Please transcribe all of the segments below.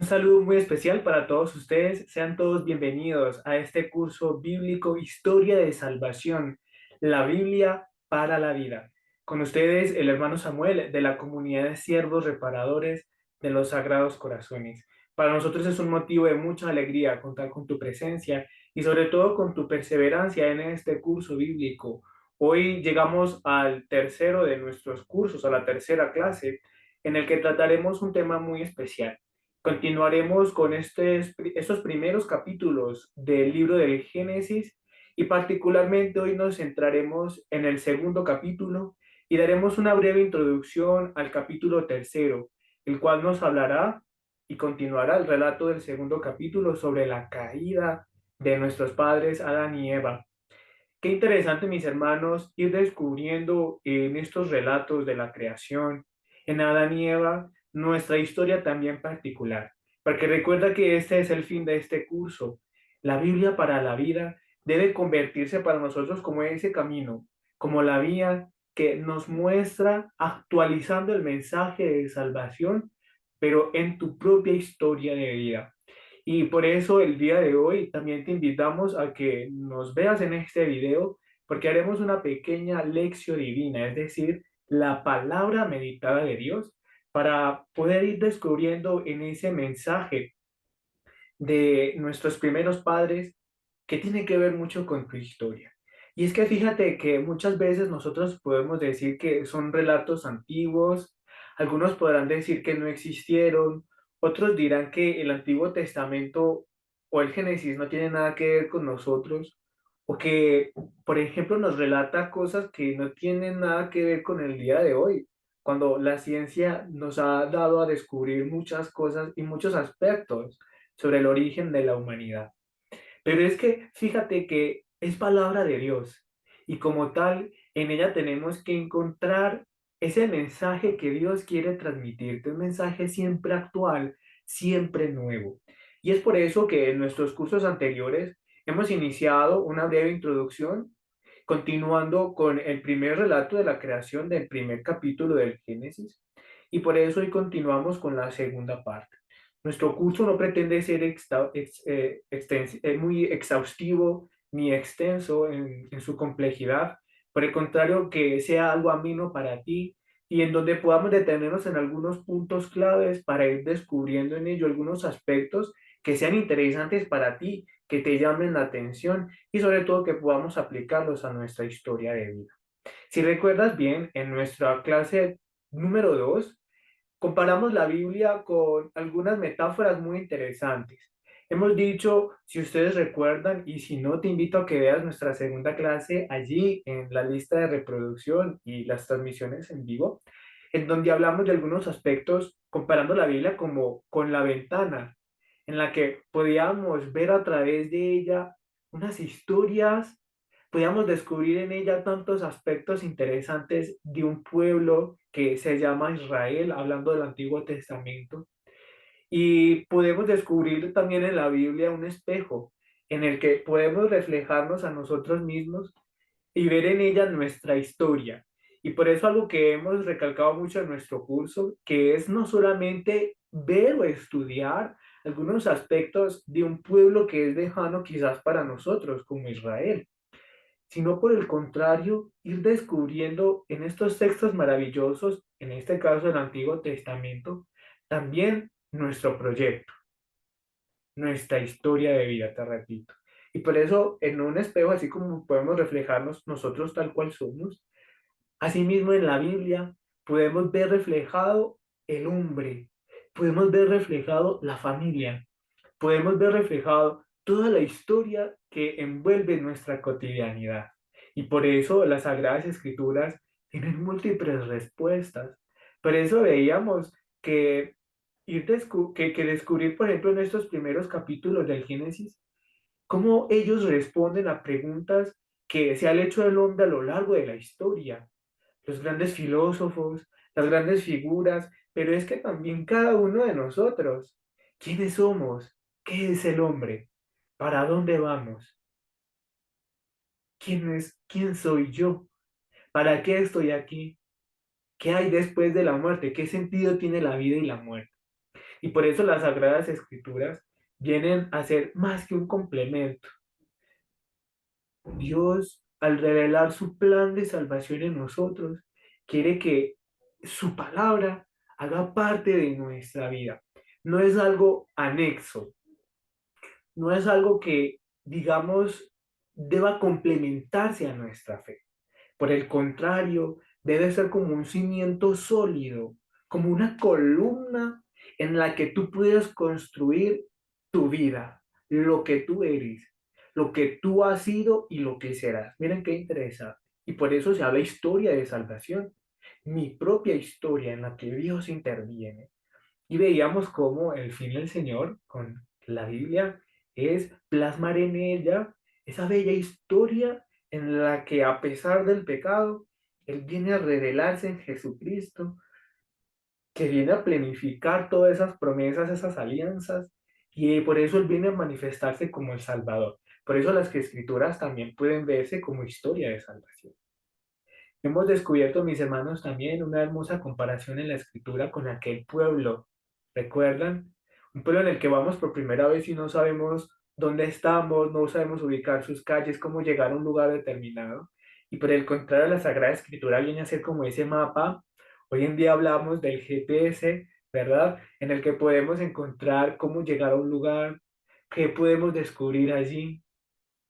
Un saludo muy especial para todos ustedes. Sean todos bienvenidos a este curso bíblico Historia de Salvación, la Biblia para la vida. Con ustedes el hermano Samuel de la comunidad de siervos reparadores de los Sagrados Corazones. Para nosotros es un motivo de mucha alegría contar con tu presencia y sobre todo con tu perseverancia en este curso bíblico. Hoy llegamos al tercero de nuestros cursos, a la tercera clase, en el que trataremos un tema muy especial. Continuaremos con estos primeros capítulos del libro del Génesis y particularmente hoy nos centraremos en el segundo capítulo y daremos una breve introducción al capítulo tercero, el cual nos hablará y continuará el relato del segundo capítulo sobre la caída de nuestros padres Adán y Eva. Qué interesante, mis hermanos, ir descubriendo en estos relatos de la creación, en Adán y Eva, nuestra historia también particular. Porque recuerda que este es el fin de este curso. La Biblia para la vida debe convertirse para nosotros como ese camino, como la vía que nos muestra actualizando el mensaje de salvación, pero en tu propia historia de vida. Y por eso el día de hoy también te invitamos a que nos veas en este video, porque haremos una pequeña lección divina, es decir, la palabra meditada de Dios, para poder ir descubriendo en ese mensaje de nuestros primeros padres que tiene que ver mucho con tu historia. Y es que fíjate que muchas veces nosotros podemos decir que son relatos antiguos, algunos podrán decir que no existieron, otros dirán que el Antiguo Testamento o el Génesis no tiene nada que ver con nosotros, o que, por ejemplo, nos relata cosas que no tienen nada que ver con el día de hoy, cuando la ciencia nos ha dado a descubrir muchas cosas y muchos aspectos sobre el origen de la humanidad. Pero es que fíjate que es palabra de Dios y como tal, en ella tenemos que encontrar ese mensaje que Dios quiere transmitirte, un mensaje siempre actual, siempre nuevo. Y es por eso que en nuestros cursos anteriores hemos iniciado una breve introducción, continuando con el primer relato de la creación del primer capítulo del Génesis, y por eso hoy continuamos con la segunda parte. Nuestro curso no pretende ser muy exhaustivo ni extenso en su complejidad, por el contrario, que sea algo ameno para ti y en donde podamos detenernos en algunos puntos claves para ir descubriendo en ello algunos aspectos que sean interesantes para ti, que te llamen la atención y sobre todo que podamos aplicarlos a nuestra historia de vida. Si recuerdas bien, en nuestra clase número 2 comparamos la Biblia con algunas metáforas muy interesantes. Hemos dicho, si ustedes recuerdan, y si no, te invito a que veas nuestra segunda clase allí en la lista de reproducción y las transmisiones en vivo, en donde hablamos de algunos aspectos comparando la Biblia como con la ventana, en la que podíamos ver a través de ella unas historias, podíamos descubrir en ella tantos aspectos interesantes de un pueblo que se llama Israel, hablando del Antiguo Testamento. Y podemos descubrir también en la Biblia un espejo en el que podemos reflejarnos a nosotros mismos y ver en ella nuestra historia. Y por eso algo que hemos recalcado mucho en nuestro curso, que es no solamente ver o estudiar algunos aspectos de un pueblo que es lejano quizás para nosotros, como Israel, sino por el contrario, ir descubriendo en estos textos maravillosos, en este caso el Antiguo Testamento, también nuestro proyecto, nuestra historia de vida, te repito. Y por eso, en un espejo, así como podemos reflejarnos nosotros tal cual somos, asimismo en la Biblia podemos ver reflejado el hombre, podemos ver reflejado la familia, podemos ver reflejado toda la historia que envuelve nuestra cotidianidad. Y por eso las Sagradas Escrituras tienen múltiples respuestas. Por eso veíamos que, que descubrir, por ejemplo, en estos primeros capítulos del Génesis, cómo ellos responden a preguntas que se han hecho el hombre a lo largo de la historia. Los grandes filósofos, las grandes figuras, pero es que también cada uno de nosotros. ¿Quiénes somos? ¿Qué es el hombre? ¿Para dónde vamos? ¿Quién soy yo? ¿Para qué estoy aquí? ¿Qué hay después de la muerte? ¿Qué sentido tiene la vida y la muerte? Y por eso las Sagradas Escrituras vienen a ser más que un complemento. Dios, al revelar su plan de salvación en nosotros, quiere que su palabra haga parte de nuestra vida. No es algo anexo, no es algo que, digamos, deba complementarse a nuestra fe. Por el contrario, debe ser como un cimiento sólido, como una columna en la que tú puedas construir tu vida, lo que tú eres, lo que tú has sido y lo que serás. Miren qué interesante. Y por eso se habla historia de salvación, mi propia historia en la que Dios interviene. Y veíamos cómo el fin del Señor con la Biblia es plasmar en ella esa bella historia en la que a pesar del pecado, Él viene a revelarse en Jesucristo, que viene a planificar todas esas promesas, esas alianzas, y por eso Él viene a manifestarse como el Salvador. Por eso las escrituras también pueden verse como historia de salvación. Hemos descubierto, mis hermanos, también una hermosa comparación en la escritura con aquel pueblo. ¿Recuerdan? Un pueblo en el que vamos por primera vez y no sabemos dónde estamos, no sabemos ubicar sus calles, cómo llegar a un lugar determinado. Y por el contrario, la Sagrada Escritura viene a ser como ese mapa. Hoy en día hablamos del GPS, ¿verdad? En el que podemos encontrar cómo llegar a un lugar, qué podemos descubrir allí,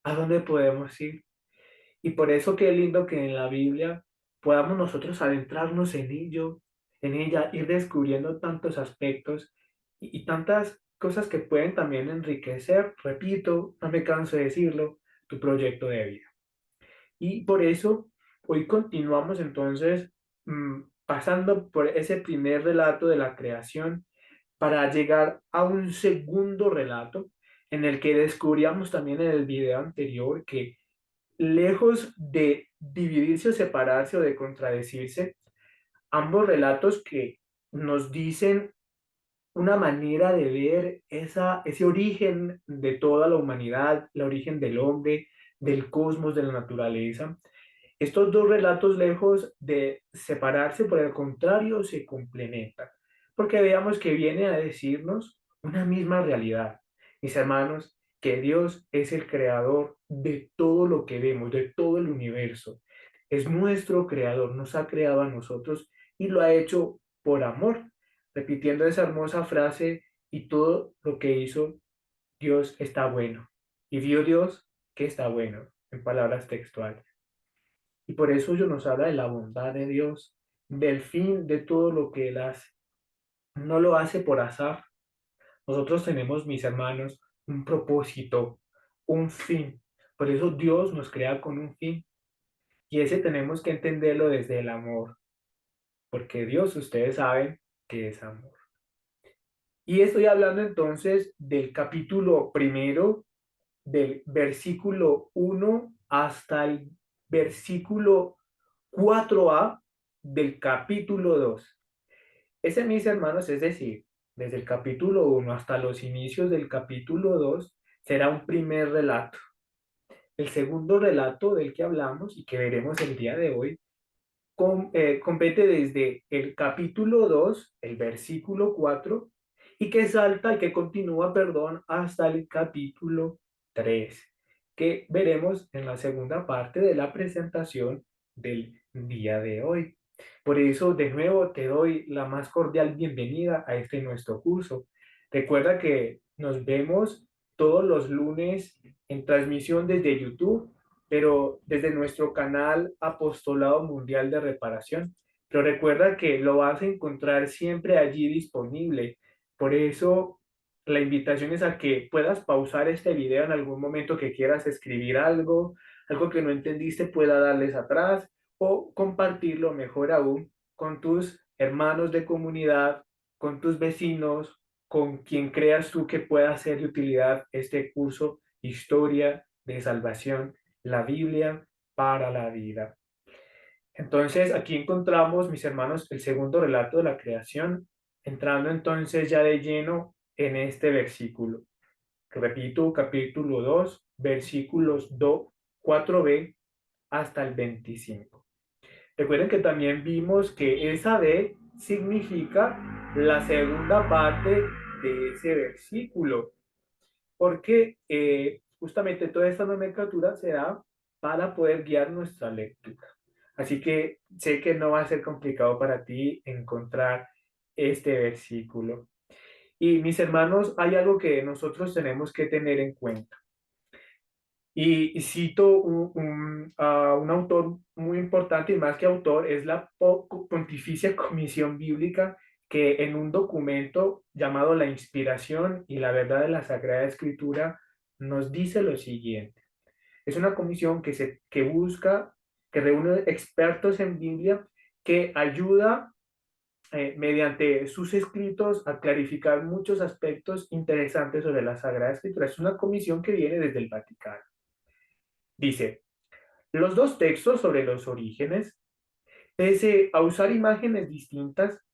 a dónde podemos ir. Y por eso qué lindo que en la Biblia podamos nosotros adentrarnos en ello, en ella, ir descubriendo tantos aspectos y tantas cosas que pueden también enriquecer, repito, no me canso de decirlo, tu proyecto de vida. Y por eso hoy continuamos entonces pasando por ese primer relato de la creación para llegar a un segundo relato en el que descubríamos también en el video anterior que lejos de dividirse o separarse o de contradecirse, ambos relatos que nos dicen una manera de ver ese origen de toda la humanidad, el origen del hombre, del cosmos, de la naturaleza. Estos dos relatos, lejos de separarse, por el contrario, se complementan, porque veamos que viene a decirnos una misma realidad. Mis hermanos, que Dios es el creador de todo lo que vemos, de todo el universo. Es nuestro creador, nos ha creado a nosotros y lo ha hecho por amor, repitiendo esa hermosa frase, y todo lo que hizo Dios está bueno. Y vio Dios que está bueno, en palabras textuales. Y por eso ello nos habla de la bondad de Dios, del fin de todo lo que Él hace. No lo hace por azar. Nosotros tenemos, mis hermanos, un propósito, un fin. Por eso Dios nos crea con un fin. Y ese tenemos que entenderlo desde el amor. Porque Dios, ustedes saben que es amor. Y estoy hablando entonces del capítulo primero, del versículo 1 hasta el versículo 4a del capítulo 2. Ese, mis hermanos, es decir, desde el capítulo 1 hasta los inicios del capítulo 2, será un primer relato. El segundo relato del que hablamos y que veremos el día de hoy compete desde el capítulo 2 el versículo 4 y que salta y que continúa, perdón, hasta el capítulo 3 que veremos en la segunda parte de la presentación del día de hoy. Por eso, de nuevo, te doy la más cordial bienvenida a este nuestro curso. Recuerda que nos vemos todos los lunes en transmisión desde YouTube, pero desde nuestro canal Apostolado Mundial de Reparación. Pero recuerda que lo vas a encontrar siempre allí disponible. Por eso la invitación es a que puedas pausar este video en algún momento que quieras escribir algo, algo que no entendiste, pueda darles atrás o compartirlo mejor aún con tus hermanos de comunidad, con tus vecinos, con quien creas tú que pueda ser de utilidad este curso Historia de Salvación, la Biblia para la vida. Entonces, aquí encontramos, mis hermanos, el segundo relato de la creación, entrando entonces ya de lleno en este versículo. Repito, capítulo 2 versículos 4b hasta el 25. Recuerden que también vimos que esa D significa la segunda parte de ese versículo, porque justamente toda esta nomenclatura será para poder guiar nuestra lectura. Así que sé que no va a ser complicado para ti encontrar este versículo. Y mis hermanos, hay algo que nosotros tenemos que tener en cuenta. Y cito un autor muy importante, y más que autor, es la Pontificia Comisión Bíblica, que en un documento llamado La Inspiración y la Verdad de la Sagrada Escritura nos dice lo siguiente. Es una comisión que busca, que reúne expertos en Biblia, que ayuda mediante sus escritos a clarificar muchos aspectos interesantes sobre la Sagrada Escritura. Es una comisión que viene desde el Vaticano. Dice, los dos textos sobre los orígenes, pese a usar imágenes distintas,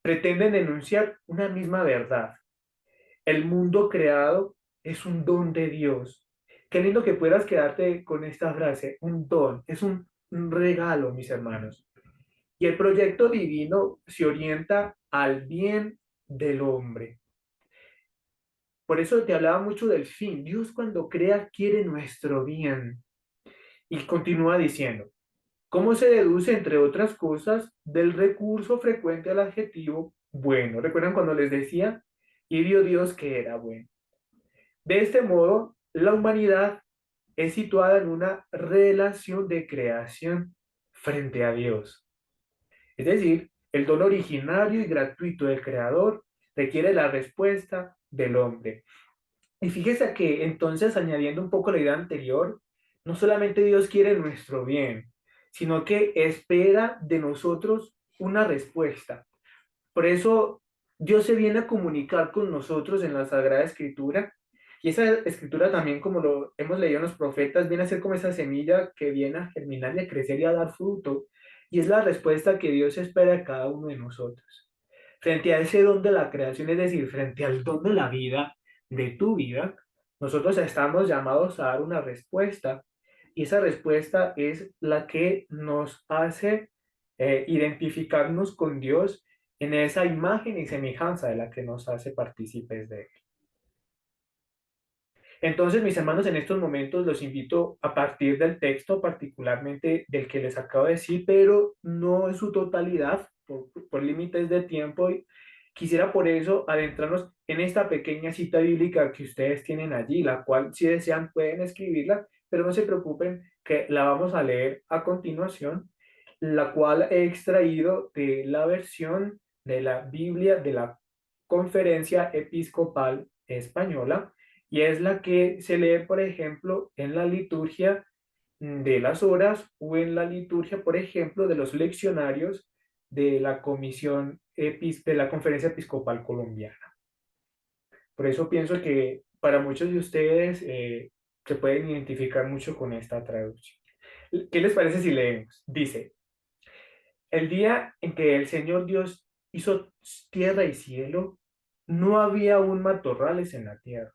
pretenden enunciar una misma verdad. El mundo creado es un don de Dios. Qué lindo que puedas quedarte con esta frase, un don, es un regalo, mis hermanos. Y el proyecto divino se orienta al bien del hombre. Por eso te hablaba mucho del fin. Dios cuando crea quiere nuestro bien. Y continúa diciendo, ¿cómo se deduce, entre otras cosas, del recurso frecuente al adjetivo bueno? ¿Recuerdan cuando les decía? Y vio Dios que era bueno. De este modo, la humanidad es situada en una relación de creación frente a Dios. Es decir, el don originario y gratuito del Creador requiere la respuesta del hombre. Y fíjese que entonces, añadiendo un poco la idea anterior, no solamente Dios quiere nuestro bien, sino que espera de nosotros una respuesta. Por eso Dios se viene a comunicar con nosotros en la Sagrada Escritura. Y esa escritura también, como lo hemos leído en los profetas, viene a ser como esa semilla que viene a germinar y a crecer y a dar fruto. Y es la respuesta que Dios espera de cada uno de nosotros. Frente a ese don de la creación, es decir, frente al don de la vida, de tu vida, nosotros estamos llamados a dar una respuesta. Y esa respuesta es la que nos hace identificarnos con Dios en esa imagen y semejanza de la que nos hace partícipes de él. Entonces, mis hermanos, en estos momentos los invito a partir del texto, particularmente del que les acabo de decir, pero no en su totalidad, por límites de tiempo. Y quisiera por eso adentrarnos en esta pequeña cita bíblica que ustedes tienen allí, la cual, si desean, pueden escribirla, pero no se preocupen que la vamos a leer a continuación, la cual he extraído de la versión de la Biblia de la Conferencia Episcopal Española, y es la que se lee, por ejemplo, en la liturgia de las horas o en la liturgia, por ejemplo, de los leccionarios de la de la Conferencia Episcopal Colombiana. Por eso pienso que para muchos de ustedes se pueden identificar mucho con esta traducción. ¿Qué les parece si leemos? Dice, el día en que el Señor Dios hizo tierra y cielo, no había aún matorrales en la tierra,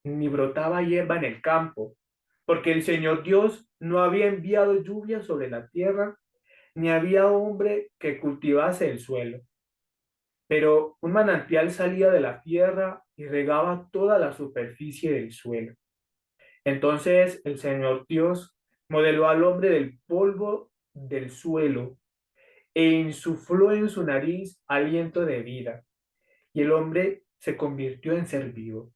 ni brotaba hierba en el campo, porque el Señor Dios no había enviado lluvia sobre la tierra, ni había hombre que cultivase el suelo. Pero un manantial salía de la tierra y regaba toda la superficie del suelo. Entonces el Señor Dios modeló al hombre del polvo del suelo e insufló en su nariz aliento de vida, y el hombre se convirtió en ser vivo.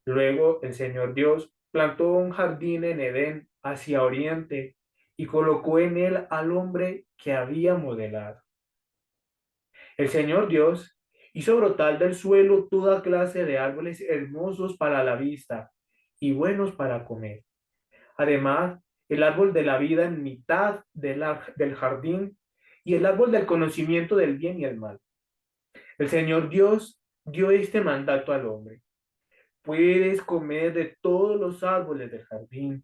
Luego el Señor Dios plantó un jardín en Edén hacia oriente y colocó en él al hombre que había modelado. El Señor Dios hizo brotar del suelo toda clase de árboles hermosos para la vista y buenos para comer. Además, el árbol de la vida en mitad del jardín y el árbol del conocimiento del bien y el mal. El Señor Dios dio este mandato al hombre: puedes comer de todos los árboles del jardín,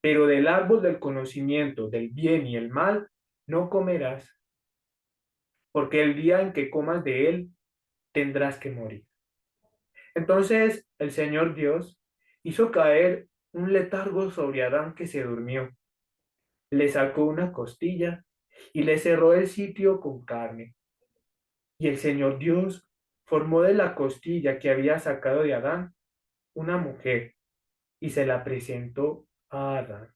pero del árbol del conocimiento del bien y el mal no comerás, porque el día en que comas de él tendrás que morir. Entonces el Señor Dios hizo caer un letargo sobre Adán, que se durmió. Le sacó una costilla y le cerró el sitio con carne. Y el Señor Dios formó de la costilla que había sacado de Adán una mujer y se la presentó a Adán.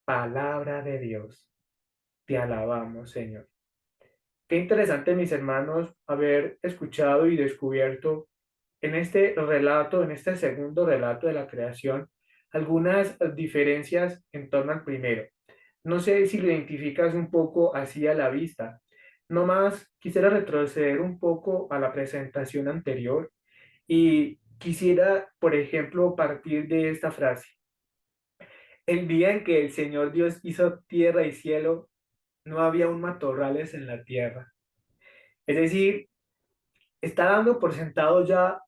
Palabra de Dios. Te alabamos, Señor. Qué interesante, mis hermanos, haber escuchado y descubierto en este relato, en este segundo relato de la creación, algunas diferencias en torno al primero. No sé si lo identificas un poco así a la vista. No más quisiera retroceder un poco a la presentación anterior y quisiera, por ejemplo, partir de esta frase. El día en que el Señor Dios hizo tierra y cielo, no había un matorrales en la tierra. Es decir, está dando por sentado ya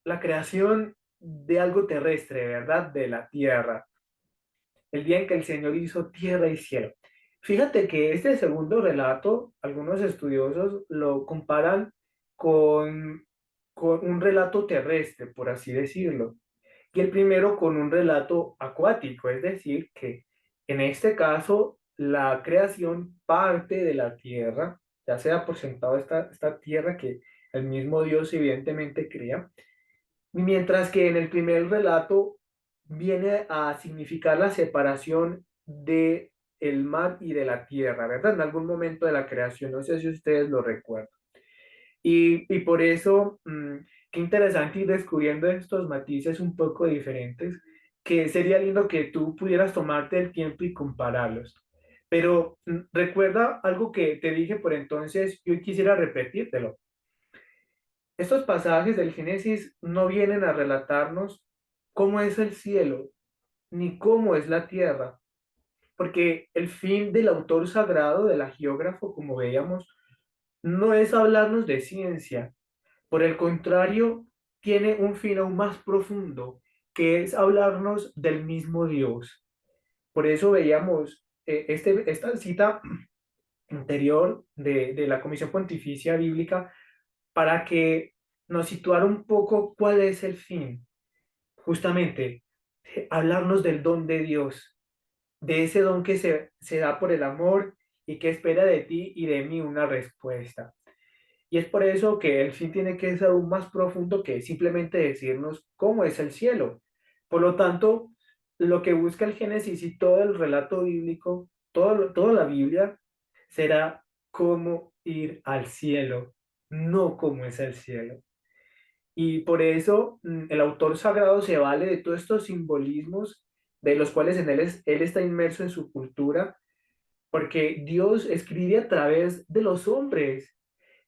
la creación de algo terrestre, ¿verdad? De la tierra. El día en que el Señor hizo tierra y cielo. Fíjate que este segundo relato, algunos estudiosos lo comparan con, con un relato terrestre, por así decirlo, y el primero con un relato acuático, es decir, que en este caso la creación parte de la tierra, ya sea por sentado esta tierra que el mismo Dios evidentemente crea, mientras que en el primer relato viene a significar la separación de el mar y de la tierra, ¿verdad? En algún momento de la creación, no sé si ustedes lo recuerdan. Y por eso, qué interesante ir descubriendo estos matices un poco diferentes, que sería lindo que tú pudieras tomarte el tiempo y compararlos. Pero recuerda algo que te dije por entonces, yo quisiera repetírtelo. Estos pasajes del Génesis no vienen a relatarnos cómo es el cielo, ni cómo es la tierra, porque el fin del autor sagrado, del agiógrafo, como veíamos, no es hablarnos de ciencia. Por el contrario, tiene un fin aún más profundo, que es hablarnos del mismo Dios. Por eso veíamos esta cita anterior de la Comisión Pontificia Bíblica para que nos situara un poco cuál es el fin. Justamente, hablarnos del don de Dios, de ese don que se da por el amor y que espera de ti y de mí una respuesta. Y es por eso que el fin tiene que ser aún más profundo que simplemente decirnos cómo es el cielo. Por lo tanto, lo que busca el Génesis y todo el relato bíblico, toda la Biblia, será cómo ir al cielo, no cómo es el cielo. Y por eso el autor sagrado se vale de todos estos simbolismos de los cuales él está inmerso en su cultura, porque Dios escribe a través de los hombres.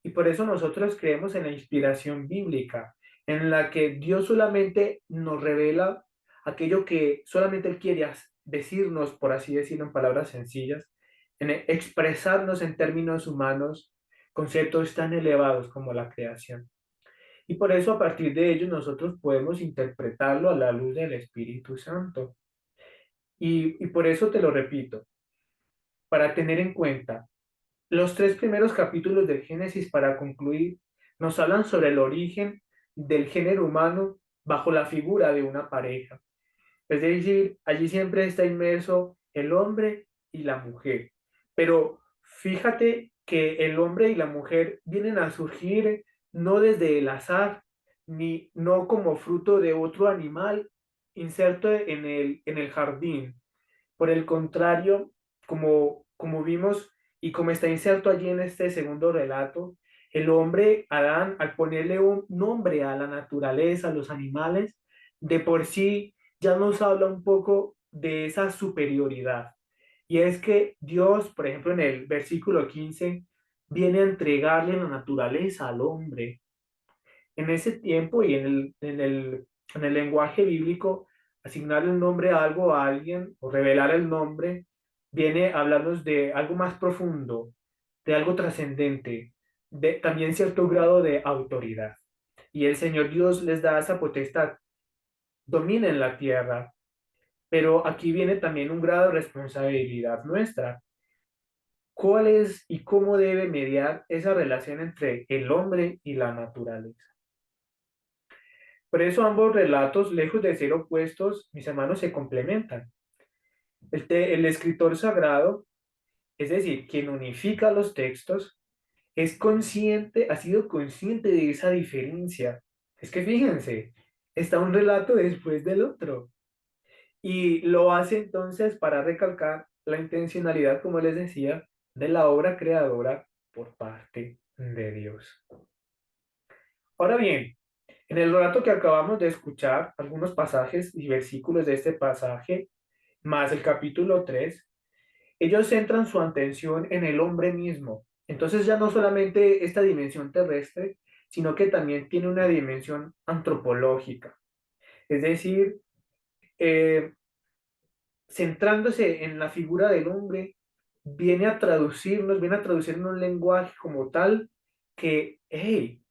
Y por eso nosotros creemos en la inspiración bíblica, en la que Dios solamente nos revela aquello que solamente Él quiere decirnos, por así decirlo, en palabras sencillas, en expresarnos en términos humanos conceptos tan elevados como la creación. Y por eso a partir de ello nosotros podemos interpretarlo a la luz del Espíritu Santo. Y por eso te lo repito, para tener en cuenta los tres primeros capítulos del Génesis, para concluir, nos hablan sobre el origen del género humano bajo la figura de una pareja. Es decir, allí siempre está inmerso el hombre y la mujer. Pero fíjate que el hombre y la mujer vienen a surgir no desde el azar, ni no como fruto de otro animal inserto en el jardín. Por el contrario, como vimos y como está inserto allí en este segundo relato, el hombre, Adán, al ponerle un nombre a la naturaleza, a los animales, de por sí ya nos habla un poco de esa superioridad. Y es que Dios, por ejemplo, en el versículo 15, viene a entregarle la naturaleza al hombre. En ese tiempo y en el lenguaje bíblico, asignar el nombre a algo a alguien o revelar el nombre viene a hablarnos de algo más profundo, de algo trascendente, de también cierto grado de autoridad. Y el Señor Dios les da esa potestad, dominen la tierra, pero aquí viene también un grado de responsabilidad nuestra. ¿Cuál es y cómo debe mediar esa relación entre el hombre y la naturaleza? Por eso ambos relatos, lejos de ser opuestos, mis hermanos, se complementan. El escritor sagrado, es decir, quien unifica los textos, es consciente, ha sido consciente de esa diferencia. Es que fíjense, está un relato después del otro. Y lo hace entonces para recalcar la intencionalidad, como les decía, de la obra creadora por parte de Dios. Ahora bien, en el relato que acabamos de escuchar, algunos pasajes y versículos de este pasaje, más el capítulo 3, ellos centran su atención en el hombre mismo. Entonces ya no solamente esta dimensión terrestre, sino que también tiene una dimensión antropológica. Es decir, eh, centrándose en la figura del hombre, viene a traducirnos un lenguaje como tal que, hey,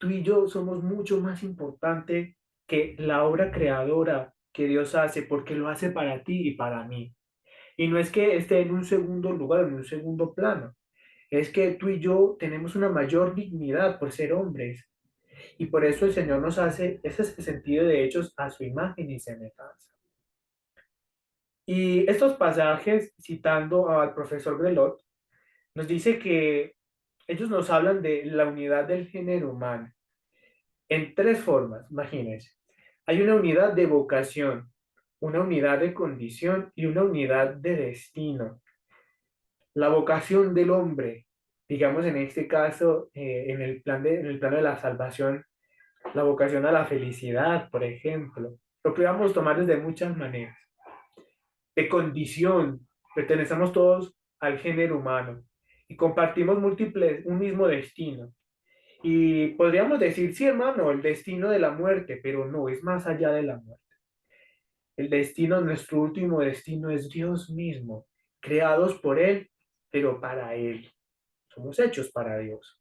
tú y yo somos mucho más importante que la obra creadora que Dios hace, porque lo hace para ti y para mí. Y no es que esté en un segundo lugar, en un segundo plano, es que tú y yo tenemos una mayor dignidad por ser hombres. Y por eso el Señor nos hace ese sentido de hechos a su imagen y semejanza. Y estos pasajes, citando al profesor Grelot, nos dice que ellos nos hablan de la unidad del género humano en tres formas, imagínense. Hay una unidad de vocación, una unidad de condición y una unidad de destino. La vocación del hombre, digamos en este caso, en el plano de la salvación, la vocación a la felicidad, por ejemplo, lo podríamos tomar desde muchas maneras. De condición, pertenecemos todos al género humano y compartimos múltiples, un mismo destino. Y podríamos decir, sí, hermano, el destino de la muerte, pero no, es más allá de la muerte. El destino, nuestro último destino es Dios mismo, creados por Él, pero para Él. Somos hechos para Dios,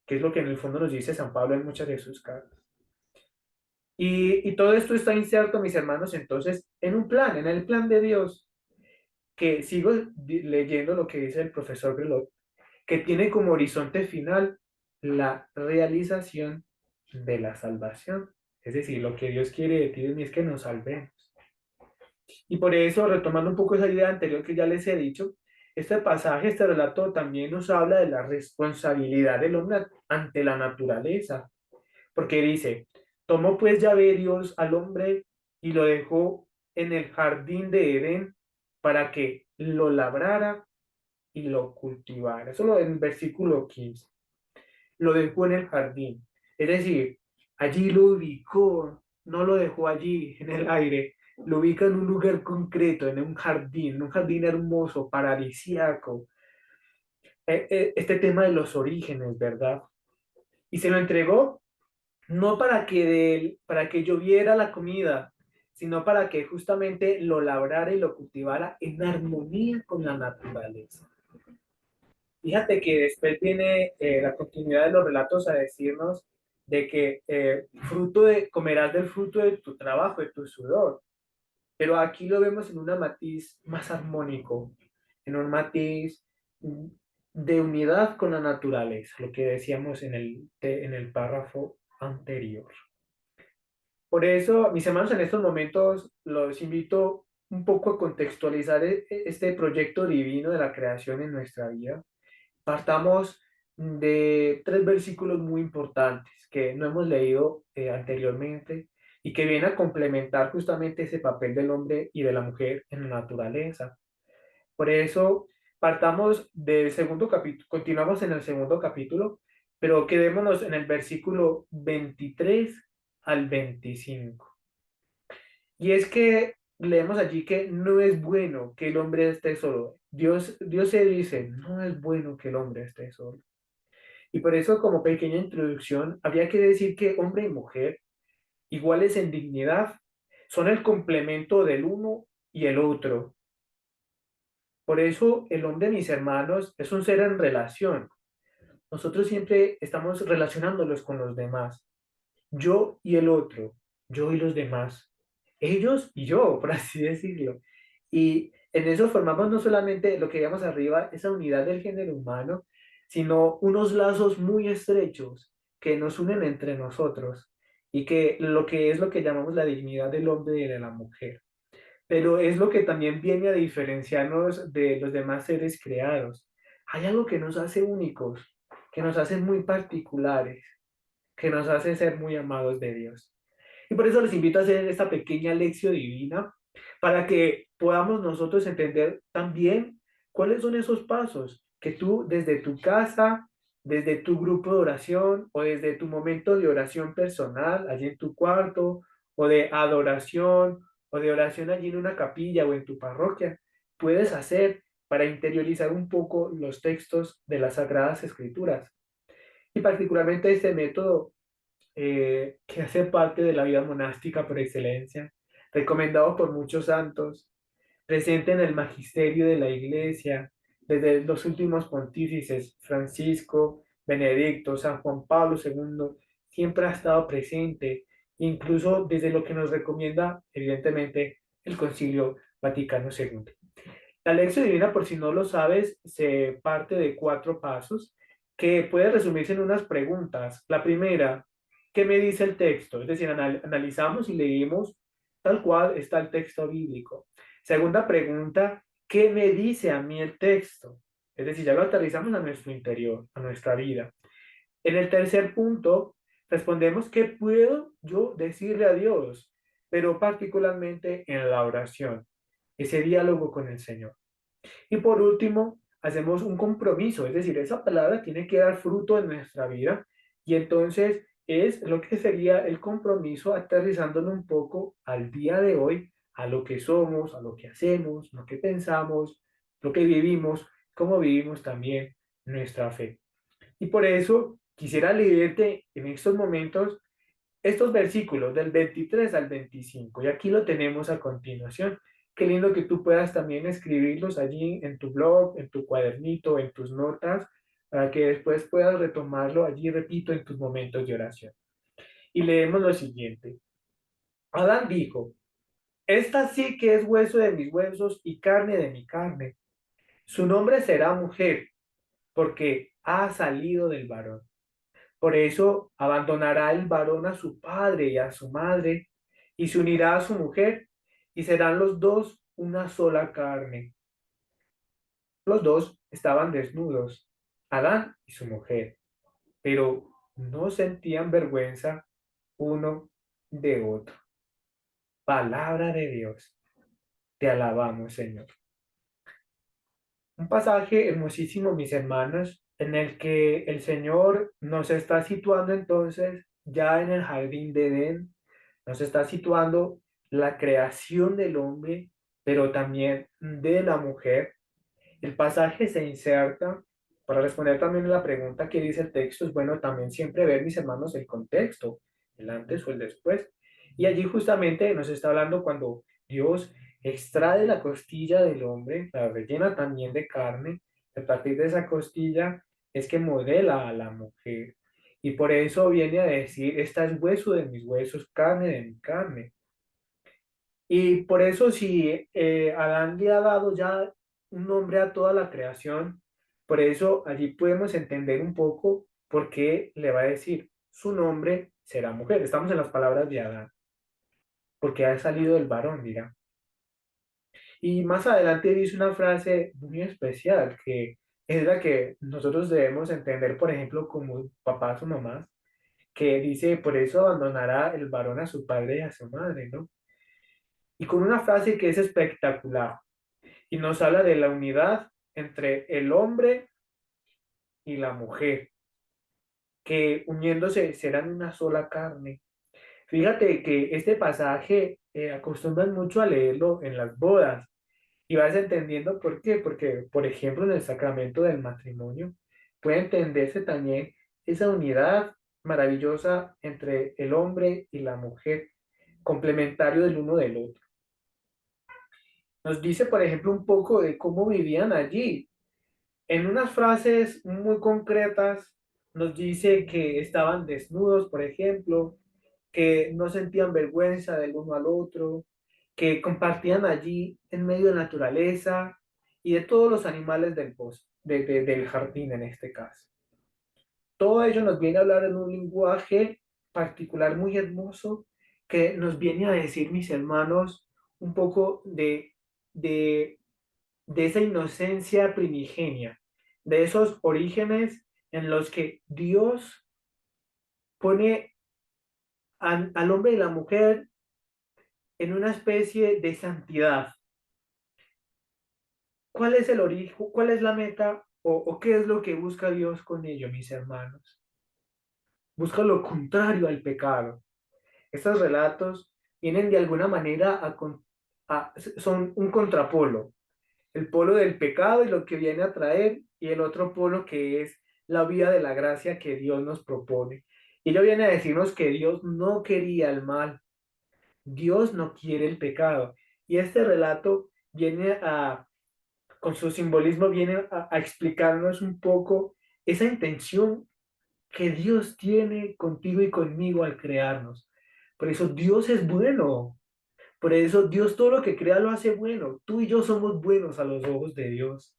que es lo que en el fondo nos dice San Pablo en muchas de sus cartas. Y todo esto está inserto, mis hermanos, entonces, en un plan, en el plan de Dios, que sigo leyendo lo que dice el profesor Grelot, que tiene como horizonte final la realización de la salvación. Es decir, lo que Dios quiere de ti y de mí es que nos salvemos. Y por eso, retomando un poco esa idea anterior que ya les he dicho, este pasaje, este relato también nos habla de la responsabilidad del hombre ante la naturaleza, porque dice, tomó pues Yahvé Dios al hombre y lo dejó en el jardín de Edén para que lo labrara y lo cultivara. Eso lo en el versículo 15. Lo dejó en el jardín. Es decir, allí lo ubicó, no lo dejó allí en el aire, lo ubica en un lugar concreto, en un jardín hermoso, paradisíaco. Este tema de los orígenes, ¿verdad? Y se lo entregó no para que lloviera la comida, sino para que justamente lo labrara y lo cultivara en armonía con la naturaleza. Fíjate que después viene la continuidad de los relatos a decirnos de que comerás del fruto de tu trabajo, de tu sudor. Pero aquí lo vemos en un matiz más armónico, en un matiz de unidad con la naturaleza, lo que decíamos en el párrafo anterior. Por eso, mis hermanos, en estos momentos los invito un poco a contextualizar este proyecto divino de la creación en nuestra vida. Partamos de tres versículos muy importantes que no hemos leído anteriormente y que vienen a complementar justamente ese papel del hombre y de la mujer en la naturaleza. Por eso, partamos del segundo capítulo, continuamos en el segundo capítulo, pero quedémonos en el versículo 23 al 25. Y es que leemos allí que no es bueno que el hombre esté solo. Dios se dice, no es bueno que el hombre esté solo. Y por eso, como pequeña introducción, habría que decir que hombre y mujer, iguales en dignidad, son el complemento del uno y el otro. Por eso el hombre, mis hermanos, es un ser en relación. Nosotros siempre estamos relacionándolos con los demás. Yo y el otro, yo y los demás, ellos y yo, por así decirlo. Y en eso formamos no solamente lo que llamamos arriba, esa unidad del género humano, sino unos lazos muy estrechos que nos unen entre nosotros y que es lo que llamamos la dignidad del hombre y de la mujer. Pero es lo que también viene a diferenciarnos de los demás seres creados. Hay algo que nos hace únicos, que nos hace muy particulares, que nos hace ser muy amados de Dios. Y por eso les invito a hacer esta pequeña lección divina para que podamos nosotros entender también cuáles son esos pasos que tú desde tu casa, desde tu grupo de oración o desde tu momento de oración personal, allí en tu cuarto, o de adoración o de oración allí en una capilla o en tu parroquia, puedes hacer para interiorizar un poco los textos de las Sagradas Escrituras. Y particularmente este método que hace parte de la vida monástica por excelencia, recomendado por muchos santos, presente en el magisterio de la Iglesia, desde los últimos pontífices, Francisco, Benedicto, San Juan Pablo II, siempre ha estado presente, incluso desde lo que nos recomienda, evidentemente, el Concilio Vaticano II. La lección divina, por si no lo sabes, se parte de 4 pasos que puede resumirse en unas preguntas. La primera, ¿qué me dice el texto? Es decir, analizamos y leímos tal cual está el texto bíblico. Segunda pregunta, ¿qué me dice a mí el texto? Es decir, ya lo aterrizamos a nuestro interior, a nuestra vida. En el tercer punto, respondemos, ¿qué puedo yo decirle a Dios? Pero particularmente en la oración, ese diálogo con el Señor. Y por último, hacemos un compromiso, es decir, esa palabra tiene que dar fruto en nuestra vida y entonces es lo que sería el compromiso aterrizándolo un poco al día de hoy, a lo que somos, a lo que hacemos, lo que pensamos, lo que vivimos, cómo vivimos también nuestra fe. Y por eso quisiera leerte en estos momentos estos versículos del 23 al 25, y aquí lo tenemos a continuación. Qué lindo que tú puedas también escribirlos allí en tu blog, en tu cuadernito, en tus notas, para que después puedas retomarlo allí, repito, en tus momentos de oración. Y leemos lo siguiente. Adán dijo, esta sí que es hueso de mis huesos y carne de mi carne. Su nombre será mujer, porque ha salido del varón. Por eso abandonará el varón a su padre y a su madre, y se unirá a su mujer, y serán los dos una sola carne. Los dos estaban desnudos, Adán y su mujer, pero no sentían vergüenza uno de otro. Palabra de Dios. Te alabamos, Señor. Un pasaje hermosísimo, mis hermanos, en el que el Señor nos está situando entonces ya en el jardín de Edén, nos está situando la creación del hombre, pero también de la mujer. El pasaje se inserta para responder también a la pregunta que dice el texto. Es bueno también siempre ver, mis hermanos, el contexto, el antes o el después. Y allí justamente nos está hablando cuando Dios extrae la costilla del hombre, la rellena también de carne. A partir de esa costilla es que modela a la mujer. Y por eso viene a decir, esta es hueso de mis huesos, carne de mi carne. Y por eso si Adán le ha dado ya un nombre a toda la creación, por eso allí podemos entender un poco por qué le va a decir, su nombre será mujer. Estamos en las palabras de Adán, porque ha salido del varón, dirá. Y más adelante dice una frase muy especial, que es la que nosotros debemos entender, por ejemplo, como papás o mamás, que dice, por eso abandonará el varón a su padre y a su madre, ¿no? Y con una frase que es espectacular y nos habla de la unidad entre el hombre y la mujer, que uniéndose serán una sola carne. Fíjate que este pasaje acostumbran mucho a leerlo en las bodas y vas entendiendo por qué, porque por ejemplo en el sacramento del matrimonio puede entenderse también esa unidad maravillosa entre el hombre y la mujer, complementario del uno del otro. Nos dice, por ejemplo, un poco de cómo vivían allí. En unas frases muy concretas nos dice que estaban desnudos, por ejemplo, que no sentían vergüenza del uno al otro, que compartían allí en medio de la naturaleza y de todos los animales del bosque, del jardín en este caso. Todo ello nos viene a hablar en un lenguaje particular muy hermoso que nos viene a decir, mis hermanos, un poco de esa inocencia primigenia, de esos orígenes en los que Dios pone al hombre y la mujer en una especie de santidad. ¿Cuál es el origen? ¿Cuál es la meta? ¿O qué es lo que busca Dios con ello, mis hermanos? Busca lo contrario al pecado. Estos relatos vienen de alguna manera son un contrapolo. El polo del pecado y lo que viene a traer, y el otro polo que es la vía de la gracia que Dios nos propone. Y ello viene a decirnos que Dios no quería el mal, Dios no quiere el pecado. Y este relato con su simbolismo, viene a explicarnos un poco esa intención que Dios tiene contigo y conmigo al crearnos. Por eso Dios es bueno. Por eso Dios todo lo que crea lo hace bueno. Tú y yo somos buenos a los ojos de Dios.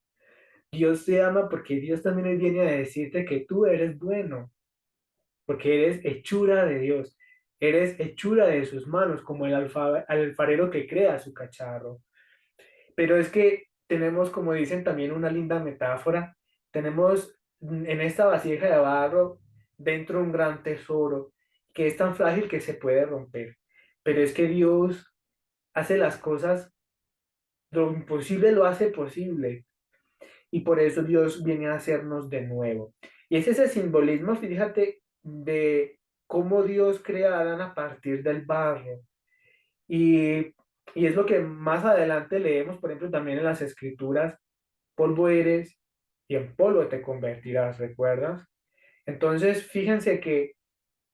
Dios te ama porque Dios también viene a decirte que tú eres bueno, porque eres hechura de Dios. Eres hechura de sus manos, como el alfarero que crea su cacharro. Pero es que tenemos, como dicen también, una linda metáfora. Tenemos en esta vasija de barro dentro un gran tesoro que es tan frágil que se puede romper. Pero es que Dios hace las cosas, lo imposible lo hace posible. Y por eso Dios viene a hacernos de nuevo. Y es ese simbolismo, fíjate, de cómo Dios crea a Adán a partir del barro. Y, y es lo que más adelante leemos, por ejemplo, también en las escrituras: polvo eres y en polvo te convertirás, ¿recuerdas? Entonces, fíjense que